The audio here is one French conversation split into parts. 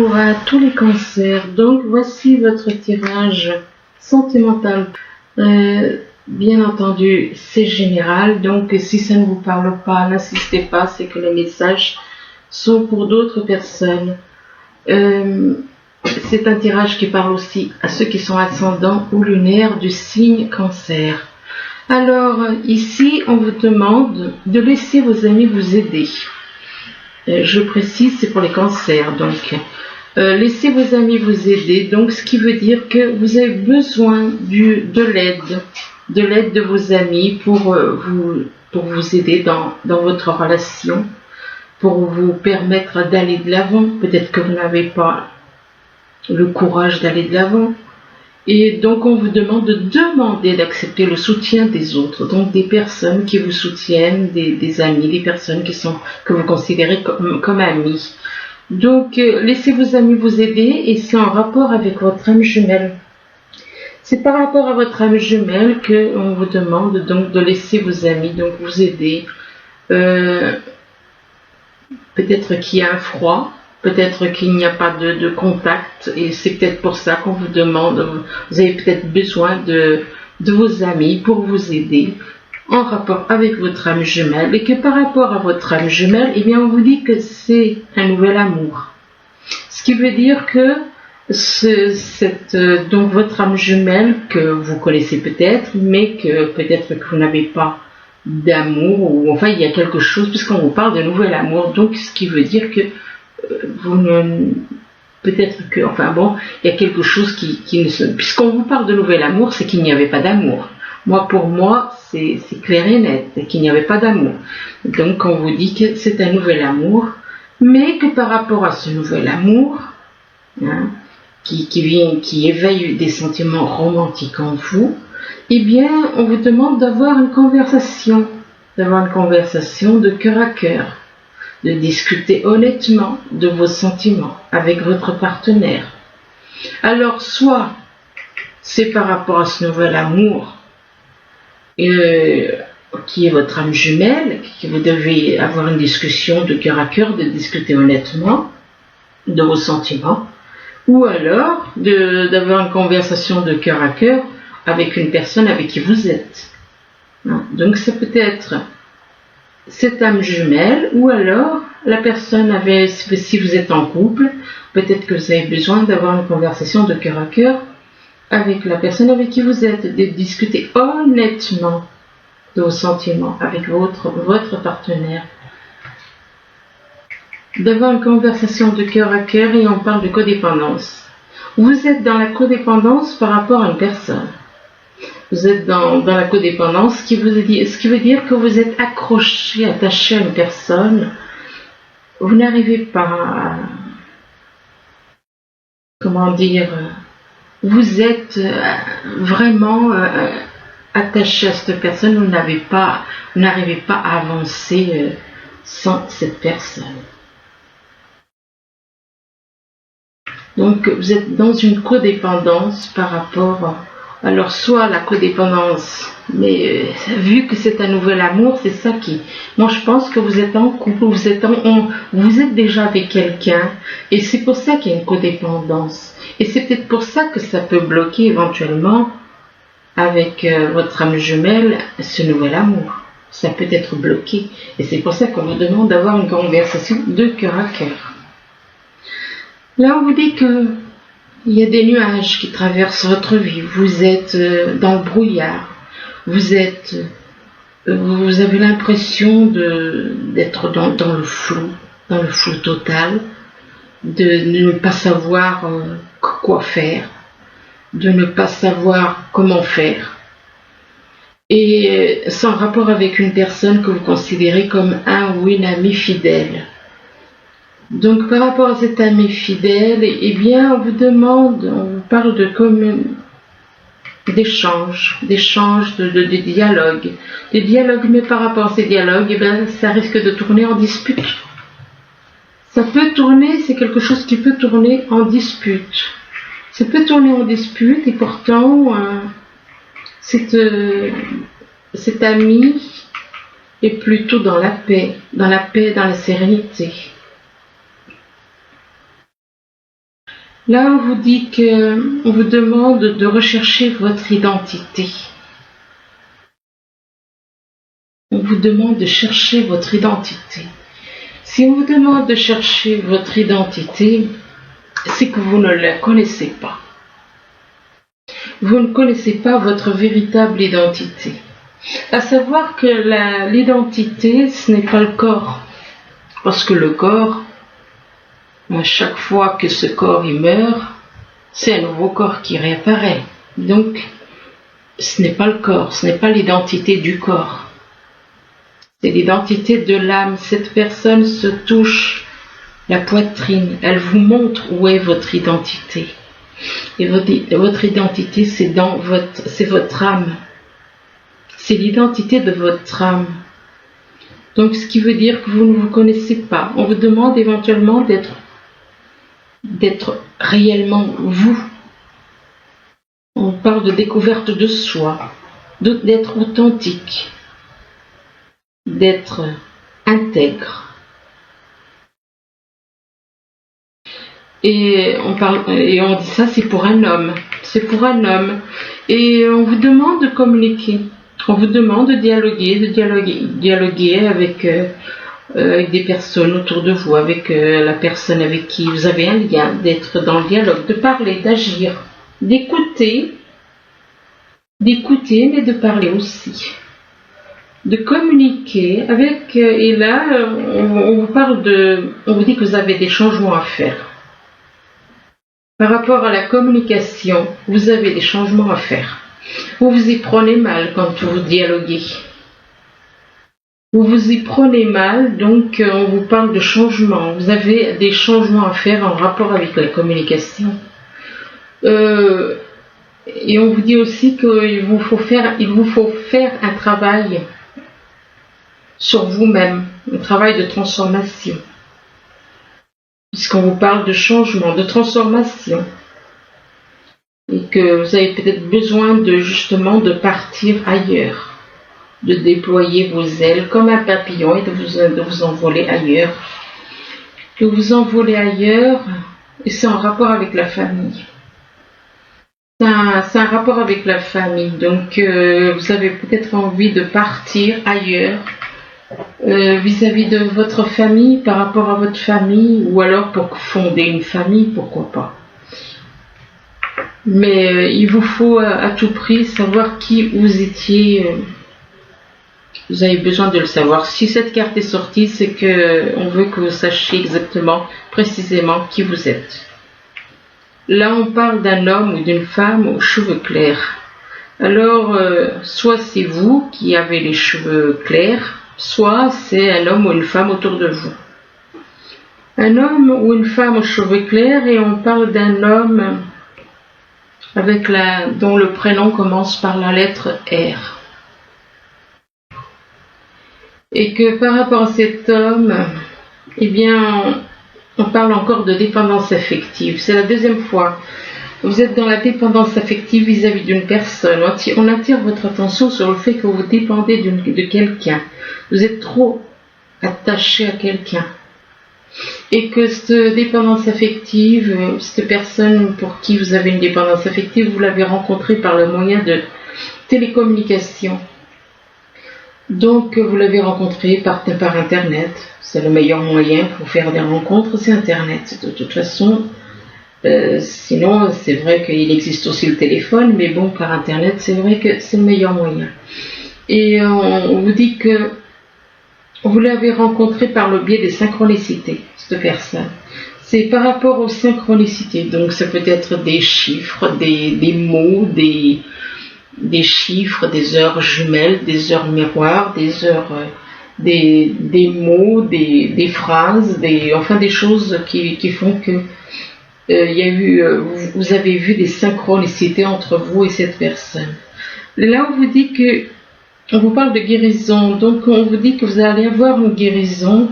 bonjour à tous les cancers. Donc voici votre tirage sentimental. Bien entendu, c'est général, donc si ça ne vous parle pas, n'insistez pas, c'est que les messages sont pour d'autres personnes. C'est un tirage qui parle aussi à ceux qui sont ascendants ou lunaires du signe cancer. Alors ici, on vous demande de laisser vos amis vous aider. Je précise, c'est pour les cancers, donc laissez vos amis vous aider, donc ce qui veut dire que vous avez besoin de l'aide de vos amis pour vous aider dans votre relation, pour vous permettre d'aller de l'avant. Peut-être que vous n'avez pas le courage d'aller de l'avant. Et donc on vous demande d'accepter le soutien des autres, donc des personnes qui vous soutiennent, des amis, des personnes que vous considérez comme amis. Donc laissez vos amis vous aider, et c'est en rapport avec votre âme jumelle. C'est par rapport à votre âme jumelle qu'on vous demande donc de laisser vos amis donc vous aider. Peut-être qu'il y a un froid. Peut-être qu'il n'y a pas de contact, et c'est peut-être pour ça qu'on vous demande, vous avez peut-être besoin de vos amis pour vous aider en rapport avec votre âme jumelle, et que par rapport à votre âme jumelle, eh bien on vous dit que c'est un nouvel amour. Ce qui veut dire que donc votre âme jumelle que vous connaissez peut-être, mais que peut-être que vous n'avez pas d'amour, ou enfin il y a quelque chose, puisqu'on vous parle de nouvel amour, donc ce qui veut dire que peut-être que, enfin bon, il y a quelque chose qui ne se... Puisqu'on vous parle de nouvel amour, c'est qu'il n'y avait pas d'amour. Pour moi, c'est clair et net, qu'il n'y avait pas d'amour. Donc on vous dit que c'est un nouvel amour, mais que par rapport à ce nouvel amour, qui éveille des sentiments romantiques en vous, eh bien, on vous demande d'avoir une conversation de cœur à cœur, de discuter honnêtement de vos sentiments avec votre partenaire. Alors, soit c'est par rapport à ce nouvel amour qui est votre âme jumelle, que vous devez avoir une discussion de cœur à cœur, de discuter honnêtement de vos sentiments, ou alors d'avoir une conversation de cœur à cœur avec une personne avec qui vous êtes. Donc ça peut être cette âme jumelle, ou alors la personne si vous êtes en couple, peut-être que vous avez besoin d'avoir une conversation de cœur à cœur avec la personne avec qui vous êtes, de discuter honnêtement de vos sentiments avec votre partenaire, d'avoir une conversation de cœur à cœur. Et on parle de codépendance. Vous êtes dans la codépendance par rapport à une personne. Vous êtes dans la codépendance, ce qui veut dire que vous êtes attaché à une personne. Vous n'arrivez pas vous êtes vraiment attaché à cette personne, vous n'arrivez pas à avancer sans cette personne. Donc vous êtes dans une codépendance par rapport alors soit la codépendance, mais vu que c'est un nouvel amour, c'est ça qui... Moi je pense que vous êtes en couple, vous êtes déjà avec quelqu'un, et c'est pour ça qu'il y a une codépendance. Et c'est peut-être pour ça que ça peut bloquer éventuellement avec votre âme jumelle, ce nouvel amour. Ça peut être bloqué. Et c'est pour ça qu'on vous demande d'avoir une conversation de cœur à cœur. Là on vous dit que il y a des nuages qui traversent votre vie. Vous êtes dans le brouillard. Vous avez l'impression d'être dans le flou total, de ne pas savoir quoi faire, de ne pas savoir comment faire. Et sans rapport avec une personne que vous considérez comme un ou une amie fidèle. Donc par rapport à cet ami fidèle, eh bien on vous parle d'échanges, de dialogues, mais par rapport à ces dialogues, eh bien ça risque de tourner en dispute. C'est quelque chose qui peut tourner en dispute. Ça peut tourner en dispute, et pourtant cet ami est plutôt dans la paix, dans la sérénité. Là, on vous dit que, on vous demande de rechercher votre identité. On vous demande de chercher votre identité. Si on vous demande de chercher votre identité, c'est que vous ne la connaissez pas. Vous ne connaissez pas votre véritable identité. À savoir que l'identité, ce n'est pas le corps. Parce que le corps, à chaque fois que ce corps il meurt, c'est un nouveau corps qui réapparaît. Donc, ce n'est pas le corps, ce n'est pas l'identité du corps. C'est l'identité de l'âme. Cette personne se touche la poitrine, elle vous montre où est votre identité. Et votre identité, c'est votre âme. C'est l'identité de votre âme. Donc, ce qui veut dire que vous ne vous connaissez pas. On vous demande éventuellement d'être réellement vous. On parle de découverte de soi, d'être authentique, d'être intègre. Et on dit ça, c'est pour un homme. C'est pour un homme. Et on vous demande de communiquer. On vous demande de dialoguer avec des personnes autour de vous, avec la personne avec qui vous avez un lien, d'être dans le dialogue, de parler, d'agir, d'écouter, mais de parler aussi. De communiquer avec, et là, on vous dit que vous avez des changements à faire. Par rapport à la communication, vous avez des changements à faire. Vous vous y prenez mal quand vous dialoguez. Vous vous y prenez mal, donc on vous parle de changement. Vous avez des changements à faire en rapport avec la communication. Et on vous dit aussi qu'il vous faut faire un travail sur vous-même, un travail de transformation. Puisqu'on vous parle de changement, de transformation. Et que vous avez peut-être besoin de partir ailleurs, de déployer vos ailes comme un papillon et de vous envoler ailleurs. Que vous envolez ailleurs, et c'est en rapport avec la famille. C'est un rapport avec la famille, donc vous avez peut-être envie de partir ailleurs, vis-à-vis de votre famille, par rapport à votre famille, ou alors pour fonder une famille, pourquoi pas. Mais il vous faut à tout prix savoir qui vous étiez. Vous avez besoin de le savoir. Si cette carte est sortie, c'est que on veut que vous sachiez exactement, précisément qui vous êtes. Là, on parle d'un homme ou d'une femme aux cheveux clairs. Alors, soit c'est vous qui avez les cheveux clairs, soit c'est un homme ou une femme autour de vous. Un homme ou une femme aux cheveux clairs, et on parle d'un homme dont le prénom commence par la lettre R. Et que par rapport à cet homme, eh bien, on parle encore de dépendance affective. C'est la deuxième fois. Vous êtes dans la dépendance affective vis-à-vis d'une personne. On attire votre attention sur le fait que vous dépendez de quelqu'un. Vous êtes trop attaché à quelqu'un. Et que cette dépendance affective, cette personne pour qui vous avez une dépendance affective, vous l'avez rencontrée par le moyen de télécommunication. Donc vous l'avez rencontrée par Internet. C'est le meilleur moyen pour faire des rencontres, c'est Internet. De toute façon, sinon c'est vrai qu'il existe aussi le téléphone, mais bon, par Internet, c'est vrai que c'est le meilleur moyen. Et on vous dit que vous l'avez rencontré par le biais des synchronicités, cette personne. C'est par rapport aux synchronicités, donc ça peut être des chiffres, des mots, des chiffres, des heures jumelles, des heures miroirs, des heures, des mots, des phrases, enfin des choses qui font que vous avez vu des synchronicités entre vous et cette personne. Là, on vous dit que on vous parle de guérison, donc on vous dit que vous allez avoir une guérison.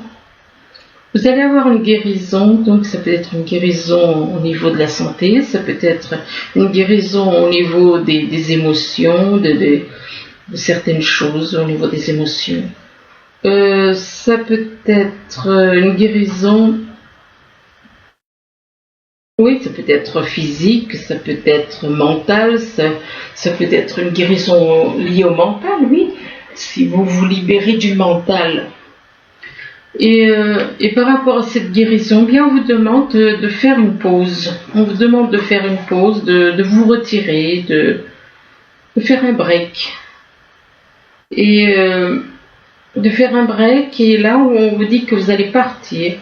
Vous allez avoir une guérison, donc ça peut être une guérison au niveau de la santé, ça peut être une guérison au niveau des émotions, de certaines choses au niveau des émotions. Ça peut être une guérison Oui, ça peut être physique, ça peut être mental, ça peut être une guérison liée au mental, oui. Si vous vous libérez du mental. Et par rapport à cette guérison, bien on vous demande de faire une pause. On vous demande de faire une pause, de vous retirer, de faire un break. Et de faire un break, et là où on vous dit que vous allez partir,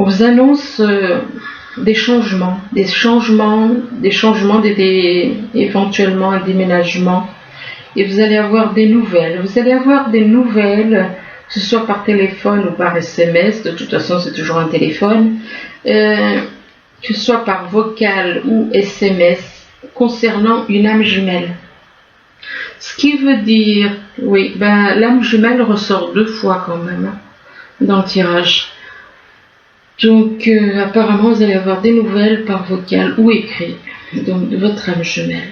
on vous annonce des changements, éventuellement un déménagement, et vous allez avoir des nouvelles. Vous allez avoir des nouvelles, que ce soit par téléphone ou par SMS, de toute façon c'est toujours un téléphone, que ce soit par vocal ou SMS, concernant une âme jumelle. Ce qui veut dire, oui, l'âme jumelle ressort 2 fois quand même dans le tirage. Donc apparemment vous allez avoir des nouvelles par vocal ou écrit, donc de votre âme jumelle.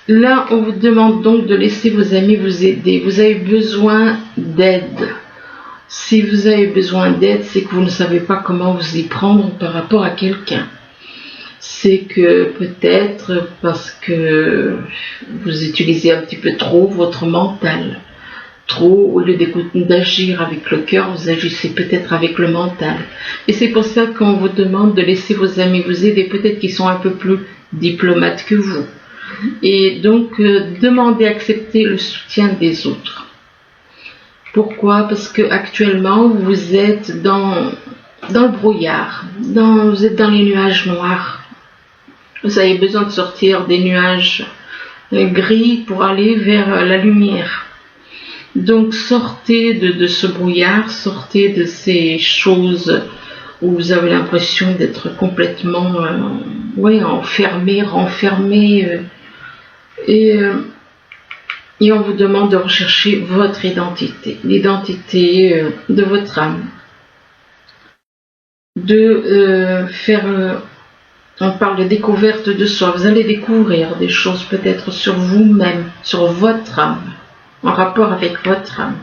Là on vous demande donc de laisser vos amis vous aider. Vous avez besoin d'aide. Si vous avez besoin d'aide, c'est que vous ne savez pas comment vous y prendre par rapport à quelqu'un. C'est que peut-être parce que vous utilisez un petit peu trop votre mental. Trop, au lieu d'agir avec le cœur, vous agissez peut-être avec le mental. Et c'est pour ça qu'on vous demande de laisser vos amis vous aider, peut-être qu'ils sont un peu plus diplomates que vous. Et donc, demandez, accepter le soutien des autres. Pourquoi? Parce que actuellement vous êtes dans le brouillard, vous êtes dans les nuages noirs. Vous avez besoin de sortir des nuages gris pour aller vers la lumière. Donc sortez de ce brouillard, sortez de ces choses où vous avez l'impression d'être complètement enfermé, renfermé. Et on vous demande de rechercher votre identité, l'identité de votre âme. On parle de découverte de soi. Vous allez découvrir des choses peut-être sur vous-même, sur votre âme, en rapport avec votre âme.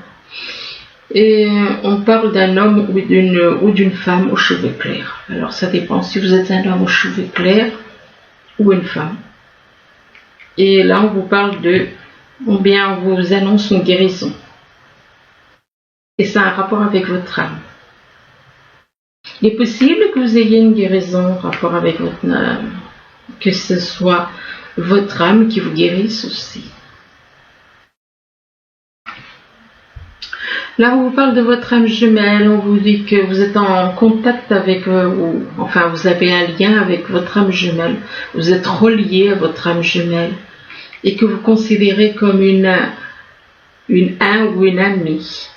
Et on parle d'un homme ou d'une femme aux cheveux clairs. Alors ça dépend si vous êtes un homme aux cheveux clairs ou une femme. Et là on vous parle on vous annonce une guérison. Et ça a un rapport avec votre âme. Il est possible que vous ayez une guérison en rapport avec votre âme, que ce soit votre âme qui vous guérisse aussi. Là, on vous parle de votre âme jumelle, on vous dit que vous êtes en contact avec, vous avez un lien avec votre âme jumelle, vous êtes relié à votre âme jumelle, et que vous considérez comme un ou une amie.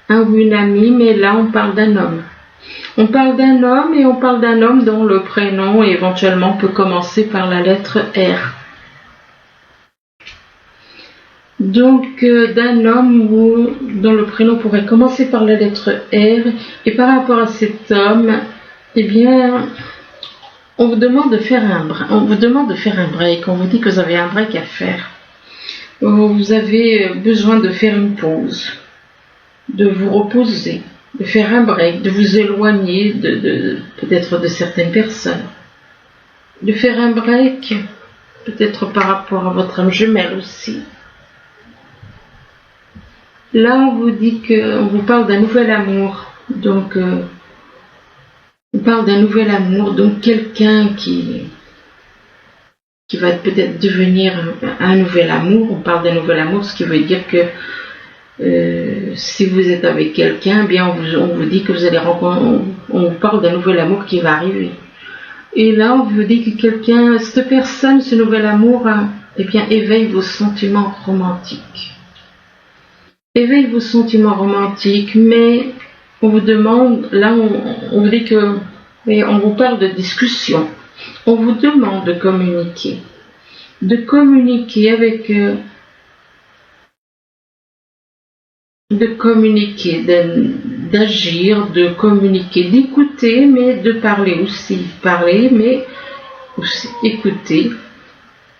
Un ou une amie, mais là, on parle d'un homme. On parle d'un homme et on parle d'un homme dont le prénom éventuellement peut commencer par la lettre R. Donc d'un homme dont le prénom pourrait commencer par la lettre R, et par rapport à cet homme, eh bien, on vous demande de faire un break, on vous dit que vous avez un break à faire. Vous avez besoin de faire une pause, de vous reposer, de faire un break, de vous éloigner peut-être de certaines personnes, de faire un break peut-être par rapport à votre âme jumelle aussi. Là on vous dit on vous parle d'un nouvel amour, donc on parle d'un nouvel amour, donc quelqu'un qui va peut-être devenir un nouvel amour. On parle d'un nouvel amour, ce qui veut dire que si vous êtes avec quelqu'un, bien on vous dit que vous allez rencontrer, on vous parle d'un nouvel amour qui va arriver. Et là on vous dit que cette personne, ce nouvel amour, éveille vos sentiments romantiques. Éveille vos sentiments romantiques, mais on vous demande, là on vous dit on vous parle de discussion. On vous demande de communiquer avec d'agir, de communiquer, d'écouter, mais de parler aussi. Parler, mais aussi écouter.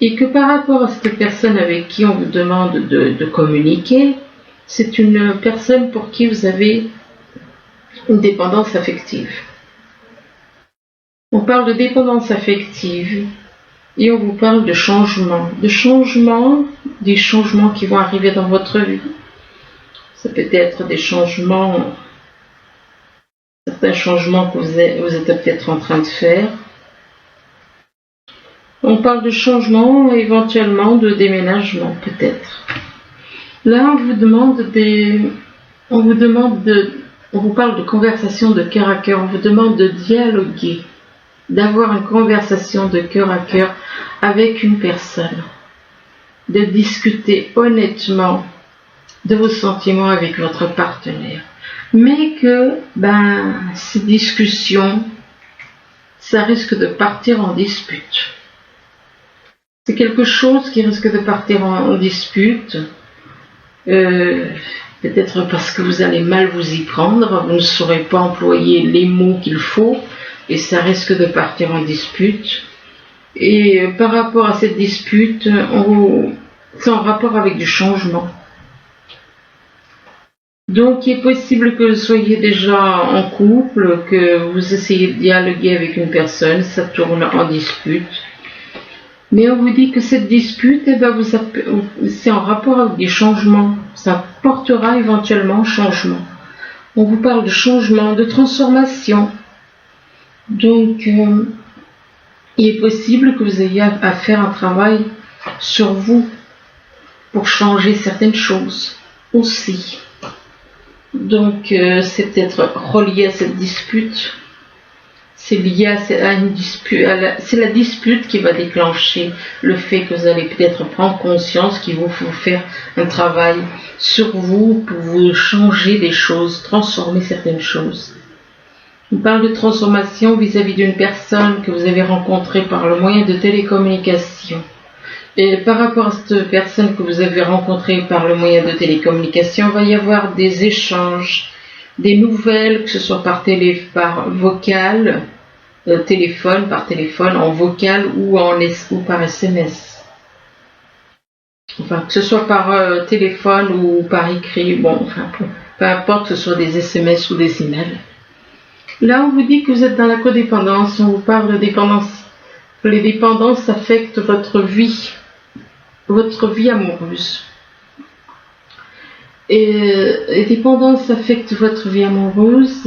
Et que par rapport à cette personne avec qui on vous demande de communiquer, c'est une personne pour qui vous avez une dépendance affective. On parle de dépendance affective et on vous parle de changement. Des changements qui vont arriver dans votre vie. Ça peut être des changements, certains changements que vous êtes peut-être en train de faire. On parle de changement, éventuellement de déménagement, peut-être. Là, on vous parle de conversation de cœur à cœur, on vous demande de dialoguer, d'avoir une conversation de cœur à cœur avec une personne, de discuter honnêtement de vos sentiments avec votre partenaire. Mais que, ces discussions, ça risque de partir en dispute. C'est quelque chose qui risque de partir en dispute, peut-être parce que vous allez mal vous y prendre, vous ne saurez pas employer les mots qu'il faut, et ça risque de partir en dispute. Et par rapport à cette dispute, c'est en rapport avec du changement. Donc, il est possible que vous soyez déjà en couple, que vous essayez de dialoguer avec une personne, ça tourne en dispute. Mais on vous dit que cette dispute, c'est en rapport avec des changements. Ça portera éventuellement changement. On vous parle de changement, de transformation. Donc, il est possible que vous ayez à faire un travail sur vous pour changer certaines choses aussi. Donc, c'est peut-être relié à cette dispute. C'est lié à une dispute. C'est la dispute qui va déclencher le fait que vous allez peut-être prendre conscience qu'il vous faut faire un travail sur vous pour vous changer des choses, transformer certaines choses. On parle de transformation vis-à-vis d'une personne que vous avez rencontrée par le moyen de télécommunication. Et par rapport à cette personne que vous avez rencontrée par le moyen de télécommunication, il va y avoir des échanges, des nouvelles, que ce soit par vocal, par téléphone, en vocal ou par SMS. Enfin, que ce soit par téléphone ou par écrit, peu importe que ce soit des SMS ou des emails. Là, on vous dit que vous êtes dans la codépendance, on vous parle de dépendance. Les dépendances affectent votre vie amoureuse. Et les dépendances affectent votre vie amoureuse,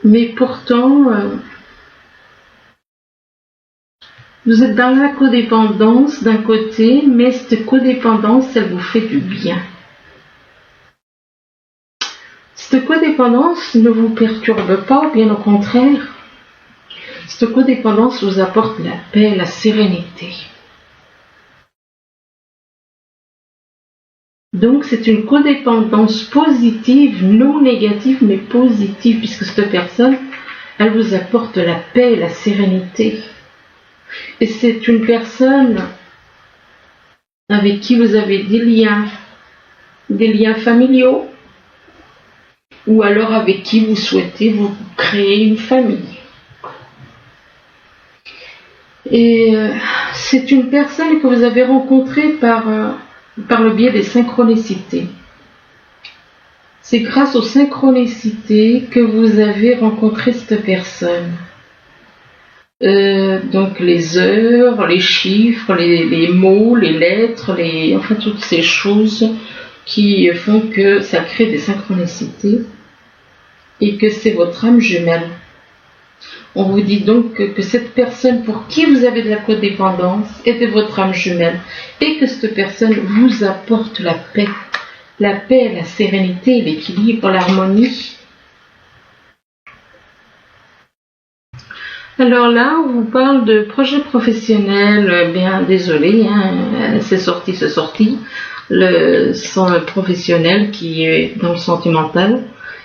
mais pourtant, vous êtes dans la codépendance d'un côté, mais cette codépendance, elle vous fait du bien. Cette codépendance ne vous perturbe pas, bien au contraire. Cette codépendance vous apporte la paix, la sérénité. Donc c'est une codépendance positive, non négative, mais positive, puisque cette personne, elle vous apporte la paix, la sérénité. Et c'est une personne avec qui vous avez des liens familiaux, ou alors avec qui vous souhaitez vous créer une famille. Et c'est une personne que vous avez rencontrée par le biais des synchronicités. C'est grâce aux synchronicités que vous avez rencontré cette personne. Donc les heures, les chiffres, les mots, les lettres, toutes ces choses qui font que ça crée des synchronicités et que c'est votre âme jumelle. On vous dit donc que cette personne pour qui vous avez de la codépendance est de votre âme jumelle et que cette personne vous apporte la paix, la sérénité, l'équilibre, l'harmonie. Alors là, on vous parle de projet professionnel, désolé, c'est sorti, son professionnel qui est dans le sentimental.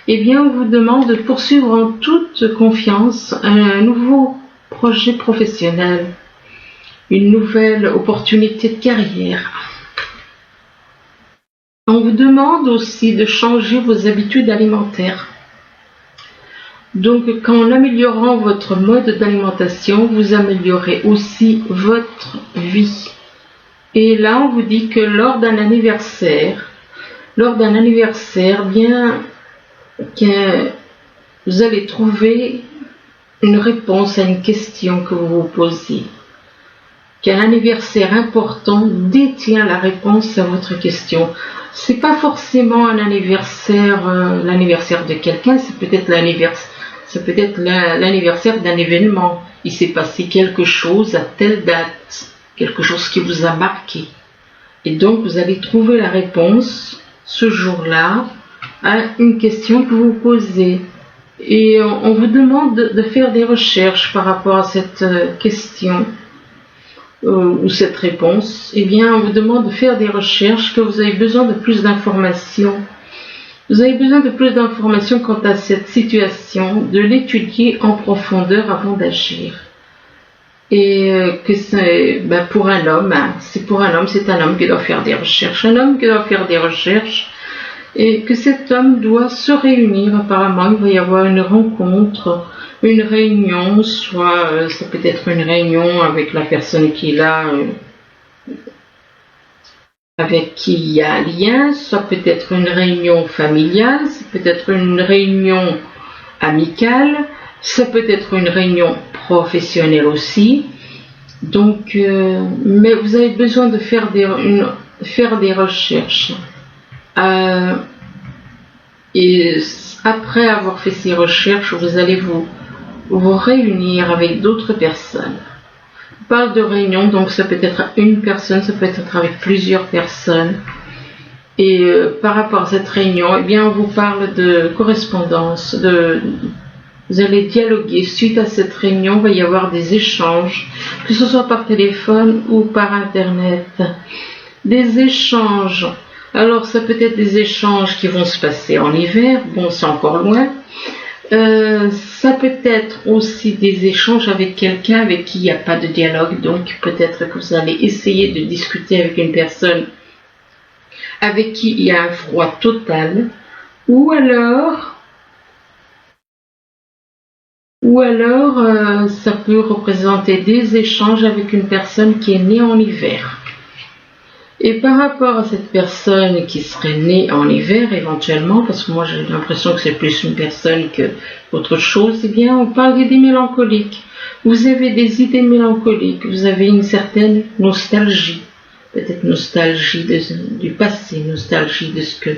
On vous demande de poursuivre en toute confiance un nouveau projet professionnel, une nouvelle opportunité de carrière. On vous demande aussi de changer vos habitudes alimentaires. Donc, en améliorant votre mode d'alimentation, vous améliorez aussi votre vie. Et là, on vous dit que lors d'un anniversaire, que vous allez trouver une réponse à une question que vous vous posez. Qu'un anniversaire important détient la réponse à votre question. C'est pas forcément un anniversaire, l'anniversaire de quelqu'un, c'est peut-être l'anniversaire d'un événement. Il s'est passé quelque chose à telle date, quelque chose qui vous a marqué. Et donc vous allez trouver la réponse ce jour-là à une question que vous posez. Et on vous demande de faire des recherches par rapport à cette question. Ou cette réponse, eh bien, on vous demande de faire des recherches, que vous avez besoin de plus d'informations. Vous avez besoin de plus d'informations quant à cette situation, de l'étudier en profondeur avant d'agir. Et que c'est pour un homme, c'est un homme qui doit faire des recherches, et que cet homme doit se réunir. Apparemment, il va y avoir une rencontre, une réunion, soit ça peut être une réunion avec la personne qui est là, avec qui il y a un lien, soit peut-être une réunion familiale, ça peut être une réunion amicale, ça peut être une réunion professionnelle aussi. Donc, mais vous avez besoin de faire des recherches. Et après avoir fait ces recherches, vous allez vous réunir avec d'autres personnes. On parle de réunion, donc ça peut être une personne, ça peut être avec plusieurs personnes. Et par rapport à cette réunion, eh bien, on vous parle de correspondance, vous allez dialoguer. Suite à cette réunion, il va y avoir des échanges, que ce soit par téléphone ou par Internet. Des échanges. Alors, ça peut être des échanges qui vont se passer en hiver. Bon, c'est encore loin. Ça peut être aussi des échanges avec quelqu'un avec qui il n'y a pas de dialogue. Donc, peut-être que vous allez essayer de discuter avec une personne avec qui il y a un froid total. Ou alors, ça peut représenter des échanges avec une personne qui est née en hiver. Et par rapport à cette personne qui serait née en hiver éventuellement, parce que moi j'ai l'impression que c'est plus une personne que autre chose, eh bien on parle d'idées mélancoliques. Vous avez des idées mélancoliques, vous avez une certaine nostalgie, peut-être nostalgie du passé, nostalgie de ce que...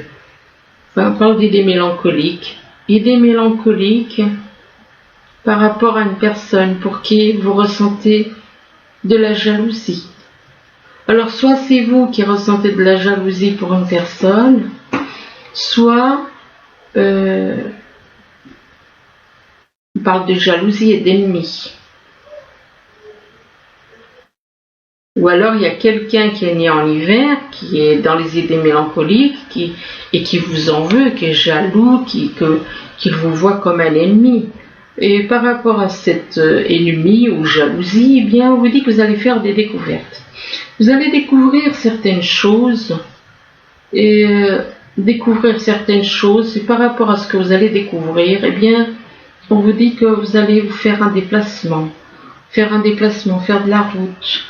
Enfin, on parle d'idées mélancoliques. Idées mélancoliques par rapport à une personne pour qui vous ressentez de la jalousie. Alors, soit c'est vous qui ressentez de la jalousie pour une personne, soit on parle de jalousie et d'ennemi. Ou alors, il y a quelqu'un qui est né en hiver, qui est dans les idées mélancoliques, et qui vous en veut, qui est jaloux, qui vous voit comme un ennemi. Et par rapport à cet ennemi ou jalousie, eh bien, on vous dit que vous allez faire des découvertes. Vous allez découvrir certaines choses, et par rapport à ce que vous allez découvrir, eh bien, on vous dit que vous allez vous faire un déplacement, faire de la route.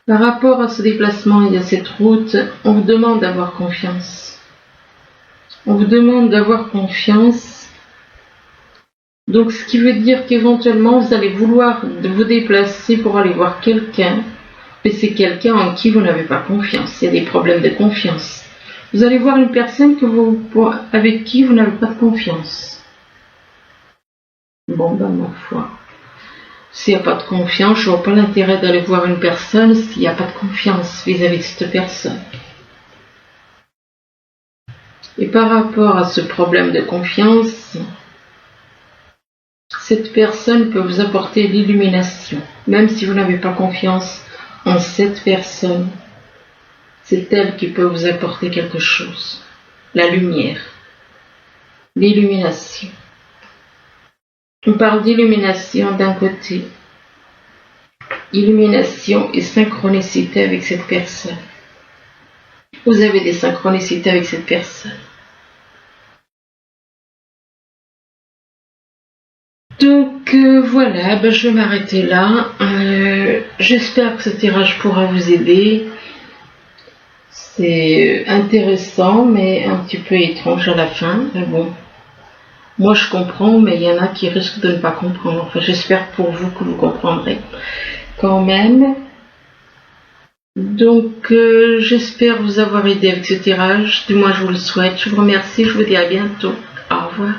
Par rapport à ce déplacement et à cette route, on vous demande d'avoir confiance. Donc, ce qui veut dire qu'éventuellement, vous allez vouloir vous déplacer pour aller voir quelqu'un, mais c'est quelqu'un en qui vous n'avez pas confiance. Il y a des problèmes de confiance. Vous allez voir une personne avec qui vous n'avez pas de confiance. Bon, ma foi. S'il n'y a pas de confiance, je ne vois pas l'intérêt d'aller voir une personne s'il n'y a pas de confiance vis-à-vis de cette personne. Et par rapport à ce problème de confiance, cette personne peut vous apporter l'illumination, même si vous n'avez pas confiance en cette personne. C'est elle qui peut vous apporter quelque chose. La lumière, l'illumination. On parle d'illumination d'un côté. Illumination et synchronicité avec cette personne. Vous avez des synchronicités avec cette personne. Donc voilà, je vais m'arrêter là. J'espère que ce tirage pourra vous aider. C'est intéressant, mais un petit peu étrange à la fin. Mais bon, Moi je comprends, mais il y en a qui risquent de ne pas comprendre. Enfin, j'espère pour vous que vous comprendrez quand même. Donc j'espère vous avoir aidé avec ce tirage, du moins je vous le souhaite. Je vous remercie, je vous dis à bientôt. Au revoir.